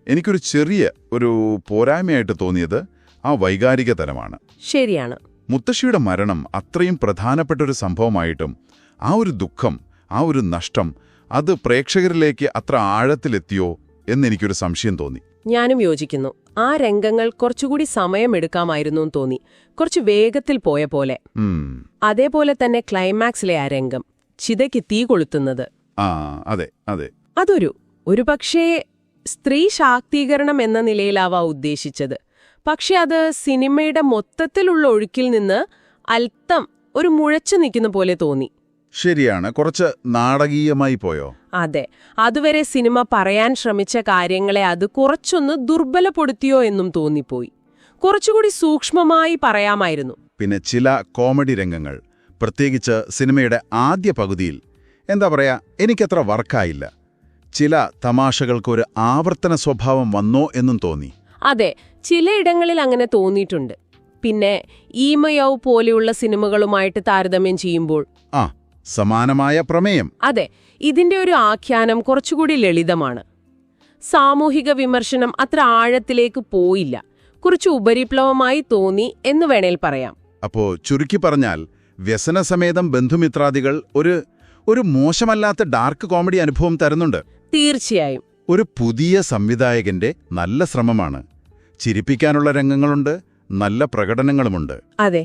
എനിക്കൊരു ചെറിയ ഒരു പോരായ്മയായിട്ട് തോന്നിയത് ആ വൈകാരിക തലമാണ്. ശരിയാണ്. മുത്തശ്ശിയുടെ മരണം അത്രയും പ്രധാനപ്പെട്ടൊരു സംഭവമായിട്ടും ആ ഒരു ദുഃഖം, ആ ഒരു നഷ്ടം, അത് പ്രേക്ഷകരിലേക്ക് അത്ര ആഴത്തിലെത്തിയോ എന്നെനിക്കൊരു സംശയം തോന്നി. ഞാനും യോജിക്കുന്നു. ആ രംഗങ്ങൾ കുറച്ചുകൂടി സമയമെടുക്കാമായിരുന്നു തോന്നി. കുറച്ച് വേഗത്തിൽ പോയ പോലെ. അതേപോലെ തന്നെ ക്ലൈമാക്സിലെ ആ രംഗം, ചിതയ്ക്ക് തീ കൊളുത്തുന്നത്. അതെ അതെ, ഒരുപക്ഷേ സ്ത്രീ ശാക്തീകരണം എന്ന നിലയിലാവാ ഉദ്ദേശിച്ചത്. പക്ഷെ അത് സിനിമയുടെ മൊത്തത്തിലുള്ള ഒഴുക്കിൽ നിന്ന് അല്പം ഒരു മുഴച്ചു നിൽക്കുന്ന പോലെ തോന്നി. ശരിയാണ്, കുറച്ച് നാടകീയമായി പോയോ? അതെ, അതുവരെ സിനിമ പറയാൻ ശ്രമിച്ച കാര്യങ്ങളെ അത് കുറച്ചൊന്ന് ദുർബലപ്പെടുത്തിയോ എന്നും തോന്നിപ്പോയി. കുറച്ചുകൂടി സൂക്ഷ്മമായി പറയാമായിരുന്നു. പിന്നെ ചില കോമഡി രംഗങ്ങൾ, പ്രത്യേകിച്ച് സിനിമയുടെ ആദ്യ പകുതിയിൽ, എന്താ പറയാ, എനിക്കത്ര വർക്കായില്ല. ചില തമാശകൾക്കൊരു ആവർത്തന സ്വഭാവം വന്നോ എന്നും തോന്നി. അതെ, ചിലയിടങ്ങളിൽ അങ്ങനെ തോന്നിയിട്ടുണ്ട്. പിന്നെ ഈമയൗ പോലെയുള്ള സിനിമകളുമായിട്ട് താരതമ്യം ചെയ്യുമ്പോൾ സമാനമായ പ്രമേയം. അതെ, ഇതിന്റെ ഒരു ആഖ്യാനം കുറച്ചുകൂടി ലളിതമാണ്. സാമൂഹിക വിമർശനം അത്ര ആഴത്തിലേക്ക് പോയില്ല, കുറച്ച് ഉപരിപ്ലവമായി തോന്നി എന്ന് വേണേൽ പറയാം. അപ്പോ ചുരുക്കി പറഞ്ഞാൽ, വ്യസനസമേതം ബന്ധുമിത്രാദികൾ ഒരു മോശമല്ലാത്ത ഡാർക്ക് കോമഡി അനുഭവം തരുന്നുണ്ട്. തീർച്ചയായും ഒരു പുതിയ സംവിധായകന്റെ നല്ല ശ്രമമാണ്. ചിരിപ്പിക്കാനുള്ള രംഗങ്ങളുണ്ട്, നല്ല പ്രകടനങ്ങളുമുണ്ട്. അതെ,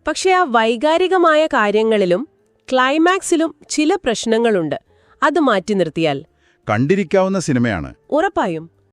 പക്ഷെ ആ വൈകാരികമായ കാര്യങ്ങളിലും ക്ലൈമാക്സിലും ചില പ്രശ്നങ്ങളുണ്ട്. അത് മാറ്റി നിർത്തിയാൽ കണ്ടിരിക്കാവുന്ന സിനിമയാണ്. ഉറപ്പായും.